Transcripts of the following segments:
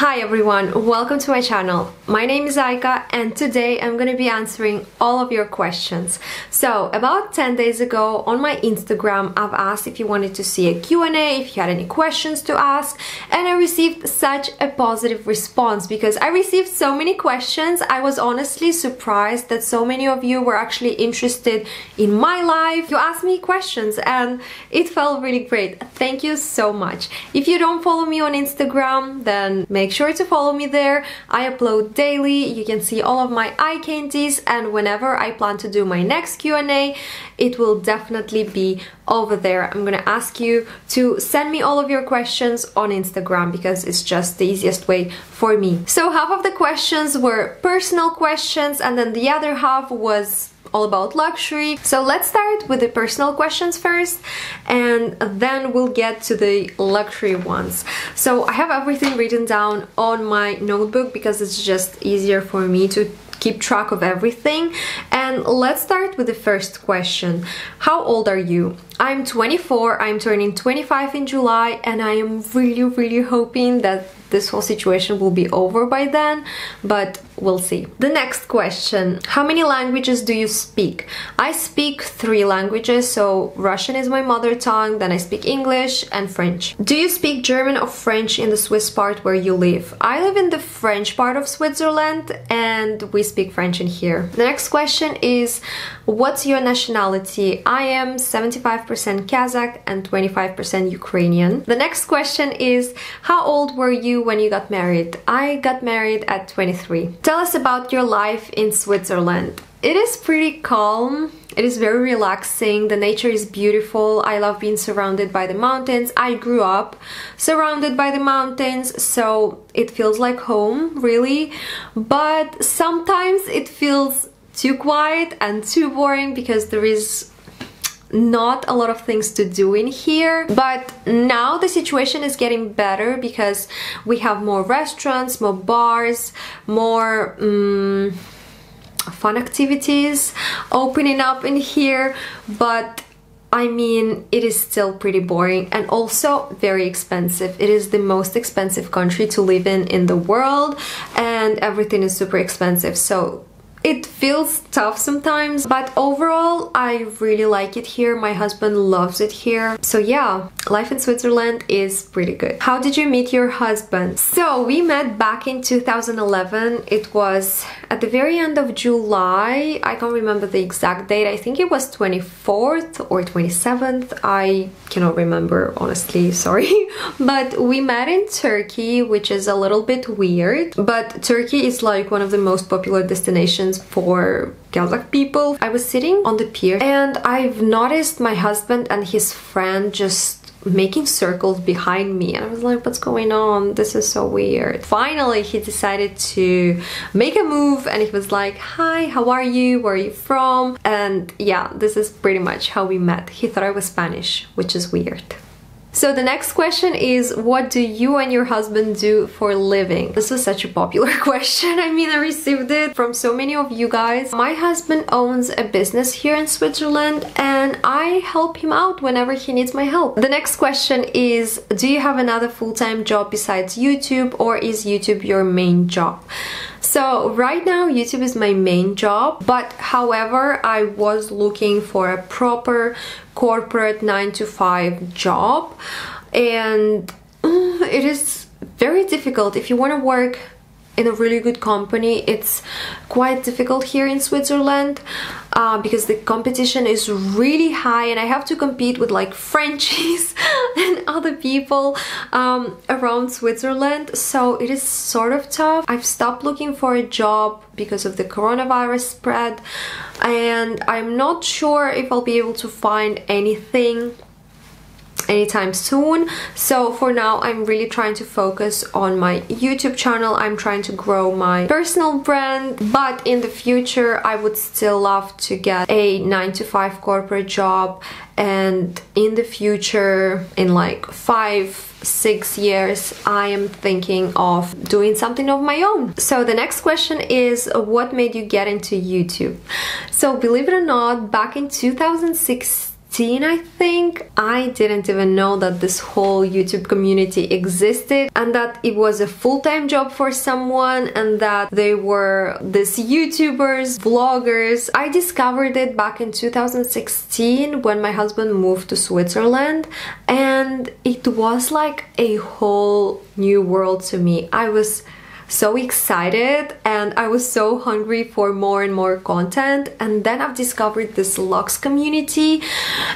Hi everyone, welcome to my channel. My name is Aika and today I'm going to be answering all of your questions. So about 10 days ago on my Instagram I've asked if you wanted to see a Q&A, if you had any questions to ask, and I received such a positive response because I received so many questions. I was honestly surprised that so many of you were actually interested in my life. You asked me questions and it felt really great. Thank you so much. If you don't follow me on Instagram, then make sure to follow me there. I upload daily. You can see all of my eye candies, and whenever I plan to do my next Q&A, it will definitely be over there. I'm gonna ask you to send me all of your questions on Instagram because it's just the easiest way for me. So half of the questions were personal questions and then the other half was all about luxury. So let's start with the personal questions first and then we'll get to the luxury ones. So I have everything written down on my notebook because it's just easier for me to keep track of everything. And let's start with the first question. How old are you? I'm 24, I'm turning 25 in July, and I am really hoping that this whole situation will be over by then, but we'll see. The next question. How many languages do you speak? I speak 3 languages, so Russian is my mother tongue, then I speak English and French. Do you speak German or French in the Swiss part where you live? I live in the French part of Switzerland and we speak French in here. The next question is, what's your nationality? I am 75% Kazakh and 25% Ukrainian. The next question is, how old were you when you got married? I got married at 23. Tell us about your life in Switzerland. It is pretty calm. It is very relaxing. The nature is beautiful. I love being surrounded by the mountains. I grew up surrounded by the mountains, so it feels like home, really. But sometimes it feels too quiet and too boring because there is not a lot of things to do in here. But now the situation is getting better because we have more restaurants, more bars, more fun activities opening up in here. But I mean, it is still pretty boring and also very expensive. It is the most expensive country to live in the world, and everything is super expensive. So it feels tough sometimes, but overall I really like it here. My husband loves it here. So yeah, life in Switzerland is pretty good. How did you meet your husband? So we met back in 2011. It was at the very end of July. I can't remember the exact date. I think it was 24th or 27th. I cannot remember, honestly, sorry. But we met in Turkey, which is a little bit weird, but Turkey is like one of the most popular destinations for Kazakh people. I was sitting on the pier and I've noticed my husband and his friend just making circles behind me, and I was like, what's going on? This is so weird. Finally he decided to make a move and he was like, hi, how are you? Where are you from? And yeah, this is pretty much how we met. He thought I was Spanish, which is weird. So the next question is, what do you and your husband do for a living? This was such a popular question. I mean, I received it from so many of you guys. My husband owns a business here in Switzerland and I help him out whenever he needs my help. The next question is, do you have another full-time job besides YouTube, or is YouTube your main job? So right now YouTube is my main job, but however I was looking for a proper corporate 9-to-5 job, and it is very difficult. If you want to work in a really good company, it's quite difficult here in Switzerland because the competition is really high and I have to compete with like Frenchies and other people around Switzerland, so it is sort of tough. I've stopped looking for a job because of the coronavirus spread, and I'm not sure if I'll be able to find anything anytime soon. So for now I'm really trying to focus on my YouTube channel. I'm trying to grow my personal brand, but in the future I would still love to get a 9-to-5 corporate job, and in the future, in like 5-6 years, I am thinking of doing something of my own. So the next question is, what made you get into YouTube? So believe it or not, back in 2016 I think. I didn't even know that this whole YouTube community existed and that it was a full-time job for someone and that they were these YouTubers, vloggers. I discovered it back in 2016 when my husband moved to Switzerland, and it was like a whole new world to me. I was so excited and I was so hungry for more and more content, and then I've discovered this luxe community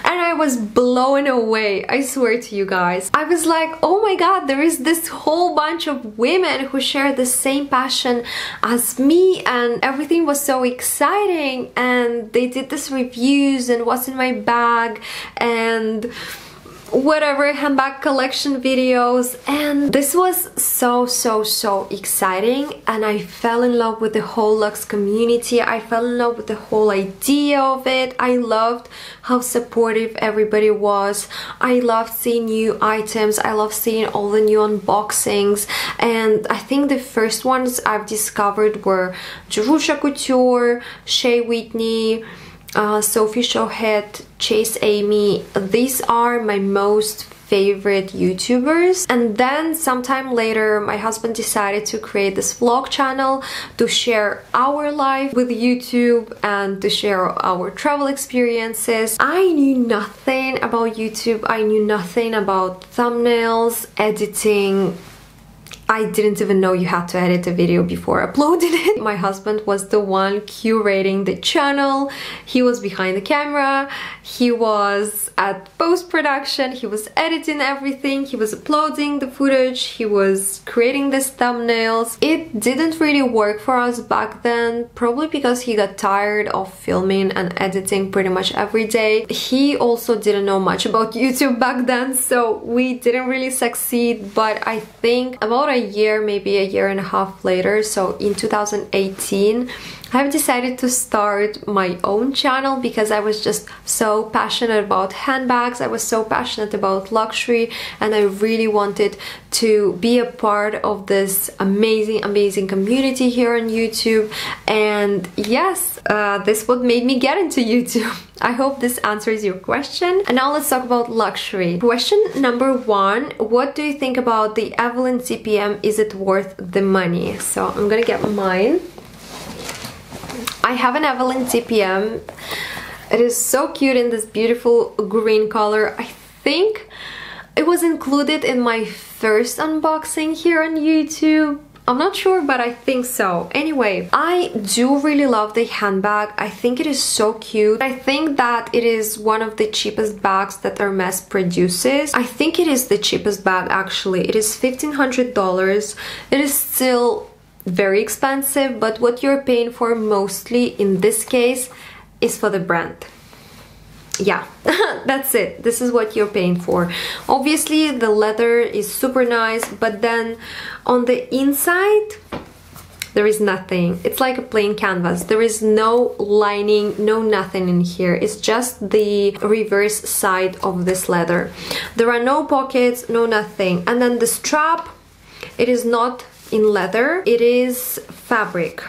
and I was blown away. I swear to you guys, I was like, oh my god, there is this whole bunch of women who share the same passion as me, and everything was so exciting, and they did this reviews and what's in my bag and whatever handbag collection videos, and this was so exciting, and I fell in love with the whole luxe community. I fell in love with the whole idea of it. I loved how supportive everybody was. I loved seeing new items. I loved seeing all the new unboxings, and I think the first ones I've discovered were Jerusha Couture, Shea Whitney, Sophie Showhead, Chase Amy. These are my most favorite YouTubers. And then sometime later my husband decided to create this vlog channel to share our life with YouTube and to share our travel experiences. I knew nothing about YouTube. I knew nothing about thumbnails, editing. I didn't even know you had to edit a video before uploading it. My husband was the one curating the channel. He was behind the camera. He was at post-production. He was editing everything. He was uploading the footage. He was creating these thumbnails. It didn't really work for us back then, probably because he got tired of filming and editing pretty much every day. He also didn't know much about YouTube back then, so we didn't really succeed. But I think about a year, maybe a year and a half later, so in 2018, I've decided to start my own channel because I was just so passionate about handbags. I was so passionate about luxury, and I really wanted to be a part of this amazing community here on YouTube. And yes, this what made me get into YouTube. I hope this answers your question. And now let's talk about luxury. Question number 1, what do you think about the Evaline CPM? Is it worth the money? So I'm gonna get mine. I have an Evaline TPM. It is so cute in this beautiful green color. I think it was included in my first unboxing here on YouTube. I'm not sure, but I think so. Anyway, I do really love the handbag. I think it is so cute. I think that it is one of the cheapest bags that Hermes produces. I think it is the cheapest bag actually. It is $1,500. It is still very expensive, but what you're paying for mostly in this case is for the brand. Yeah, that's it. This is what you're paying for. Obviously the leather is super nice, but then on the inside there is nothing. It's like a plain canvas. There is no lining, no nothing in here. It's just the reverse side of this leather. There are no pockets, no nothing. And then the strap, it is not in leather, it is fabric.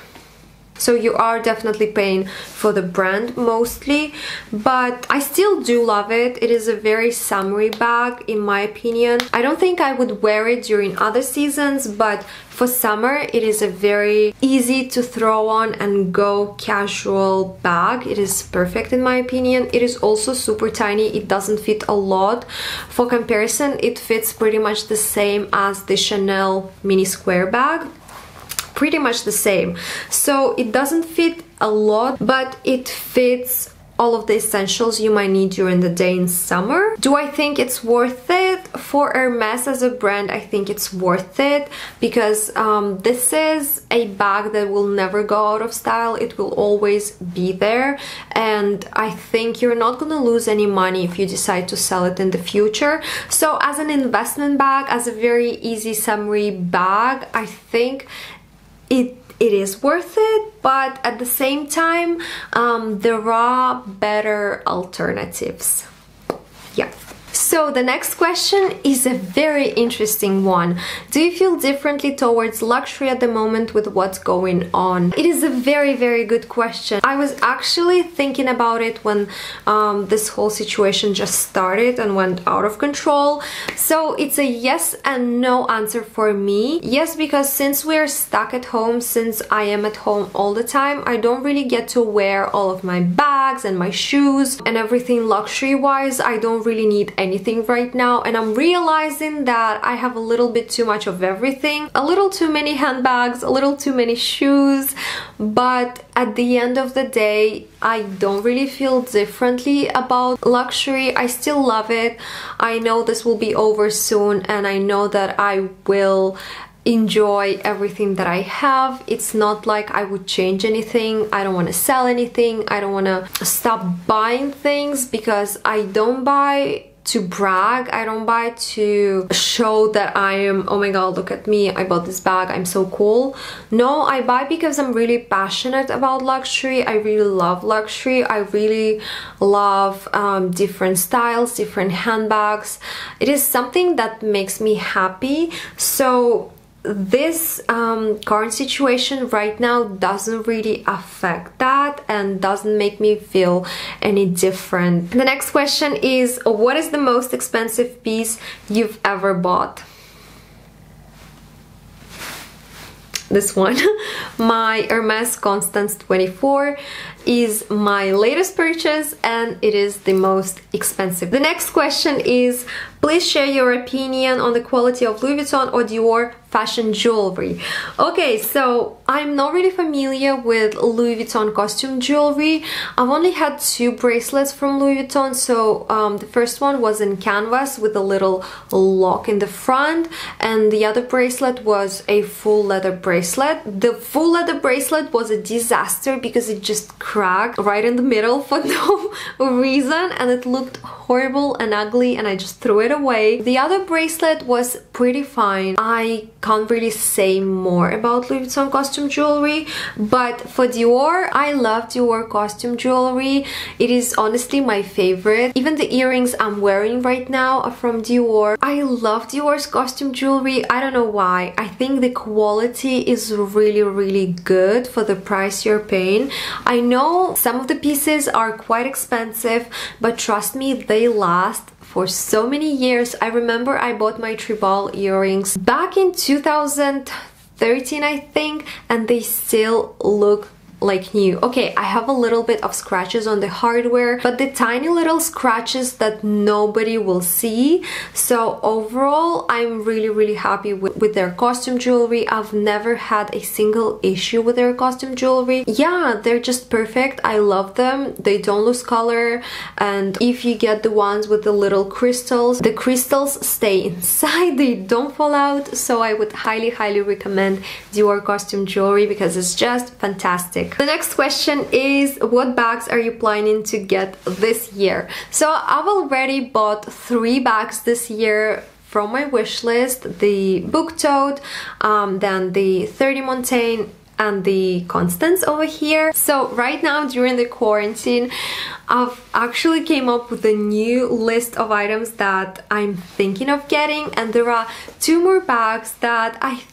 So you are definitely paying for the brand mostly, but I still do love it. It is a very summery bag in my opinion. I don't think I would wear it during other seasons, but for summer it is a very easy to throw on and go casual bag. It is perfect in my opinion. It is also super tiny. It doesn't fit a lot. For comparison, it fits pretty much the same as the Chanel mini square bag. Pretty much the same. So it doesn't fit a lot, but it fits all of the essentials you might need during the day in summer. Do I think it's worth it? For Hermes as a brand, I think it's worth it because this is a bag that will never go out of style. It will always be there, and I think you're not gonna lose any money if you decide to sell it in the future. So as an investment bag, as a very easy summery bag, I think it is worth it, but at the same time there are better alternatives. Yeah. So the next question is a very interesting one. Do you feel differently towards luxury at the moment with what's going on? It is a very, very good question. I was actually thinking about it when this whole situation just started and went out of control. So it's a yes and no answer for me. Yes, because since we're stuck at home, since I am at home all the time, I don't really get to wear all of my bags and my shoes and everything luxury wise. I don't really need anything right now, and I'm realizing that I have a little bit too much of everything, a little too many handbags, a little too many shoes, but at the end of the day I don't really feel differently about luxury. I still love it. I know this will be over soon, and I know that I will enjoy everything that I have. It's not like I would change anything. I don't want to sell anything. I don't want to stop buying things, because I don't buy to brag. I don't buy to show that I am, oh my god, look at me, I bought this bag, I'm so cool. No, I buy because I'm really passionate about luxury. I really love luxury. I really love different styles, different handbags. It is something that makes me happy. So this current situation right now doesn't really affect that and doesn't make me feel any different. The next question is, what is the most expensive piece you've ever bought? This one, my Hermes Constance 24 is my latest purchase, and it is the most expensive. The next question is, please share your opinion on the quality of Louis Vuitton or Dior fashion jewelry. Okay, so I'm not really familiar with Louis Vuitton costume jewelry. I've only had 2 bracelets from Louis Vuitton. So the first one was in canvas with a little lock in the front, and the other bracelet was a full leather bracelet. The full leather bracelet was a disaster because it just cracked right in the middle for no reason, and it looked horrible and ugly, and I just threw it away. The other bracelet was pretty fine. I can't really say more about Louis Vuitton costume jewelry, but for Dior, I love Dior costume jewelry. It is honestly my favorite. Even the earrings I'm wearing right now are from Dior. I love Dior's costume jewelry. I don't know why. I think the quality is really good for the price you're paying. I know some of the pieces are quite expensive, but trust me, they last for so many years. I remember I bought my tribal earrings back in 2013, I think, and they still look like new. Okay, I have a little bit of scratches on the hardware, but the tiny little scratches that nobody will see. So overall, I'm really happy with their costume jewelry. I've never had a single issue with their costume jewelry. Yeah, they're just perfect. I love them. They don't lose color, and if you get the ones with the little crystals, the crystals stay inside, they don't fall out. So I would highly recommend Dior costume jewelry because it's just fantastic. The next question is, what bags are you planning to get this year? So I've already bought 3 bags this year from my wish list: the Book Tote, then the 30 Montaigne, and the Constance over here. So right now during the quarantine, I've actually came up with a new list of items that I'm thinking of getting, and there are 2 more bags that I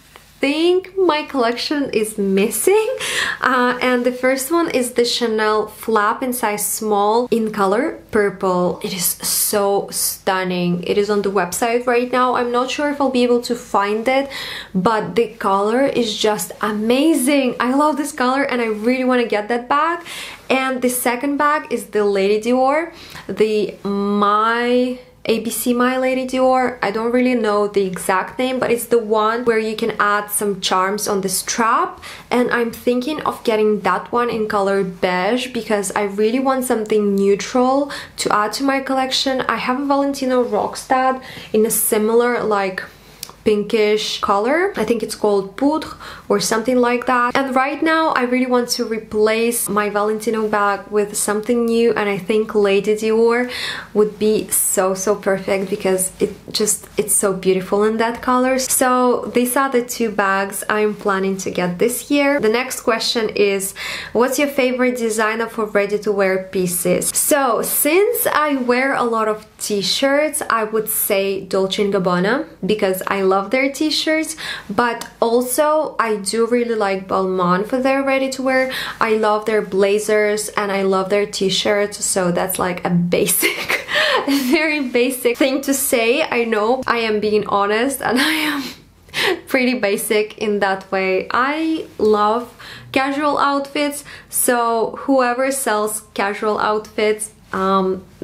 think my collection is missing, and the first one is the Chanel flap in size small in color purple. It is so stunning. It is on the website right now. I'm not sure if I'll be able to find it, but the color is just amazing. I love this color and I really want to get that bag. And the second bag is the Lady Dior, the ABC My Lady Dior. I don't really know the exact name, but it's the one where you can add some charms on the strap, and I'm thinking of getting that one in color beige because I really want something neutral to add to my collection. I have a Valentino Rockstad in a similar like pinkish color. I think it's called Poudre or something like that. And right now I really want to replace my Valentino bag with something new, and I think Lady Dior would be so perfect because it's so beautiful in that color. So these are the two bags I'm planning to get this year. The next question is, what's your favorite designer for ready-to-wear pieces? So since I wear a lot of t-shirts, I would say Dolce & Gabbana because I love their t-shirts, but also I do really like Balmain for their ready-to-wear. I love their blazers and I love their t-shirts, so that's like a basic a very basic thing to say. I know I am being honest and I am pretty basic in that way. I love casual outfits, so whoever sells casual outfits,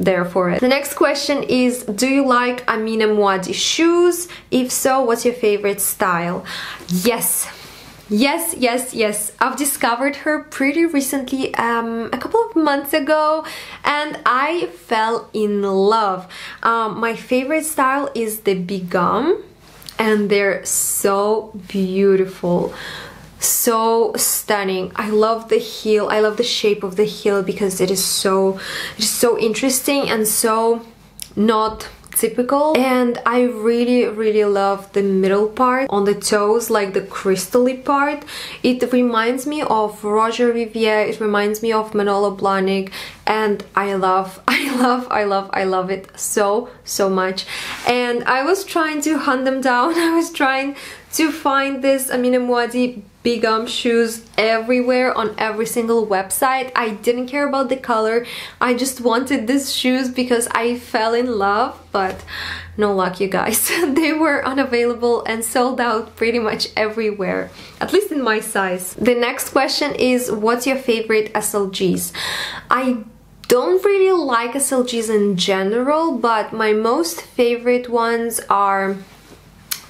there for it. The next question is, do you like Amina Muaddi shoes? If so, what's your favorite style? Yes. I've discovered her pretty recently, a couple of months ago, and I fell in love. My favorite style is the bigum, and they're so beautiful, so stunning. I love the heel. I love the shape of the heel because it is so interesting and so not typical. And I really love the middle part on the toes, like the crystally part. It reminds me of Roger Vivier, it reminds me of Manolo Blahnik, and I love it so much. And I was trying to hunt them down. I was trying to find this Amina Muaddi bigum shoes everywhere on every single website. I didn't care about the color, I just wanted these shoes because I fell in love, but no luck, you guys. They were unavailable and sold out pretty much everywhere, at least in my size. The next question is, what's your favorite SLGs? I don't really like SLGs in general, but my most favorite ones are,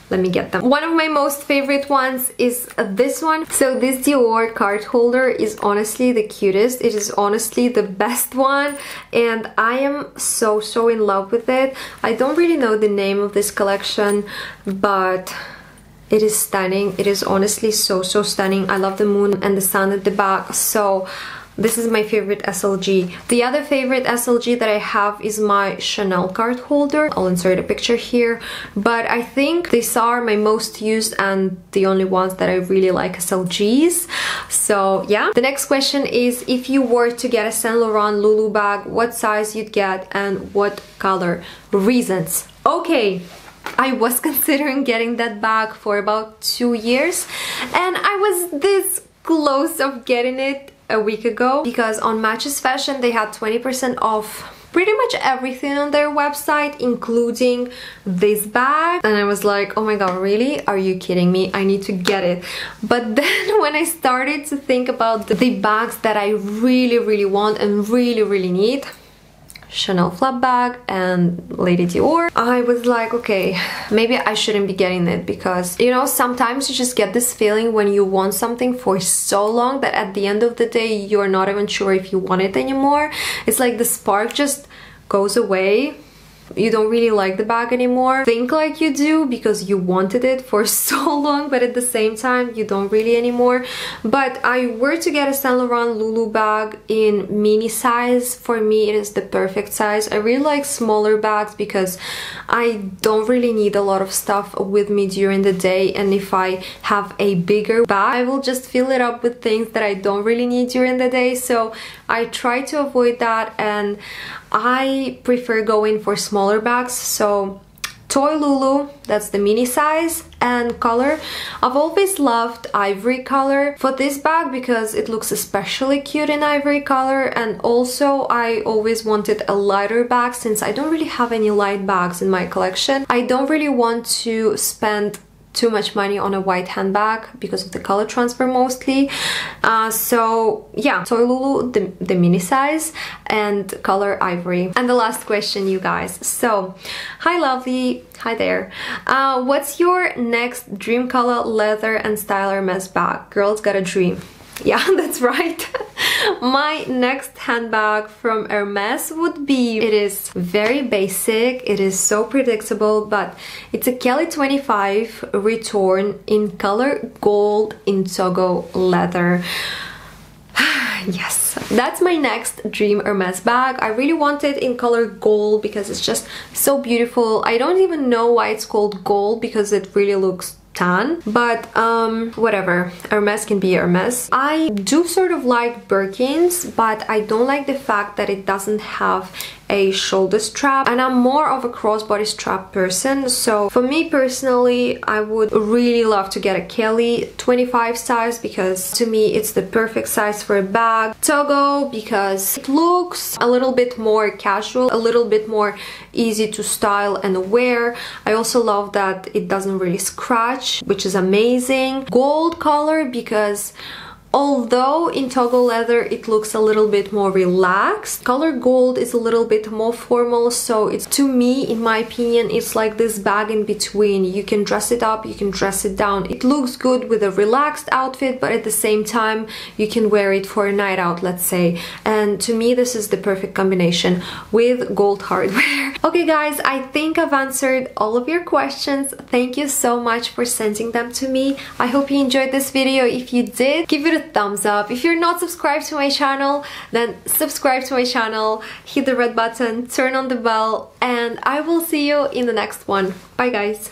let me get them. One of my most favorite ones is this one. So this Dior card holder is honestly the cutest. It is honestly the best one, and I am so in love with it. I don't really know the name of this collection, but it is stunning. It is honestly so stunning. I love the moon and the sun at the back, so this is my favorite SLG. The other favorite SLG that I have is my Chanel card holder. I'll insert a picture here, but I think these are my most used and the only ones that I really like SLGs. So yeah. The next question is, if you were to get a Saint Laurent LouLou bag, what size you'd get and what color? Reasons. Okay, I was considering getting that bag for about 2 years, and I was this close of getting it a week ago because on Matches Fashion they had 20% off pretty much everything on their website, including this bag, and I was like, oh my god, really? Are you kidding me? I need to get it. But then when I started to think about the bags that I really want and really need, Chanel flap bag and Lady Dior, I was like, okay, maybe I shouldn't be getting it, because you know, sometimes you just get this feeling when you want something for so long that at the end of the day you're not even sure if you want it anymore. It's like the spark just goes away. You don't really like the bag anymore. Think like you do because you wanted it for so long, but at the same time you don't really anymore. But I were to get a Saint Laurent LouLou bag in mini size, for me it is the perfect size. I really like smaller bags because I don't really need a lot of stuff with me during the day, and if I have a bigger bag I will just fill it up with things that I don't really need during the day. So I try to avoid that, and I prefer going for smaller bags. So Toy LouLou, that's the mini size, and color. I've always loved ivory color for this bag because it looks especially cute in ivory color, and also I always wanted a lighter bag since I don't really have any light bags in my collection. I don't really want to spend too much money on a white handbag because of the color transfer mostly. So yeah, Toy LouLou, the mini size, and color ivory. And the last question, you guys. So, hi lovely, hi there. What's your next dream color, leather and style Hermes bag? Girls got a dream. Yeah, that's right. My next handbag from Hermes would be, it is very basic, it is so predictable, but it's a Kelly 25 return in color gold in Togo leather. Yes, that's my next dream Hermes bag. I really want it in color gold because it's just so beautiful. I don't even know why it's called gold because it really looks tan, but whatever, Hermes can be Hermes. I do sort of like Birkins, but I don't like the fact that it doesn't have a shoulder strap, and I'm more of a crossbody strap person. So for me personally, I would really love to get a Kelly 25 size because to me it's the perfect size for a bag. Togo because it looks a little bit more casual, a little bit more easy to style and wear. I also love that it doesn't really scratch, which is amazing. Gold color because although in Togo leather it looks a little bit more relaxed, color gold is a little bit more formal, so it's, to me, in my opinion, it's like this bag in between. You can dress it up, you can dress it down. It looks good with a relaxed outfit, but at the same time you can wear it for a night out, let's say. And to me this is the perfect combination with gold hardware. Okay guys, I think I've answered all of your questions. Thank you so much for sending them to me. I hope you enjoyed this video. If you did, give it a thumbs up. If you're not subscribed to my channel, then subscribe to my channel, hit the red button, turn on the bell, and I will see you in the next one. Bye guys!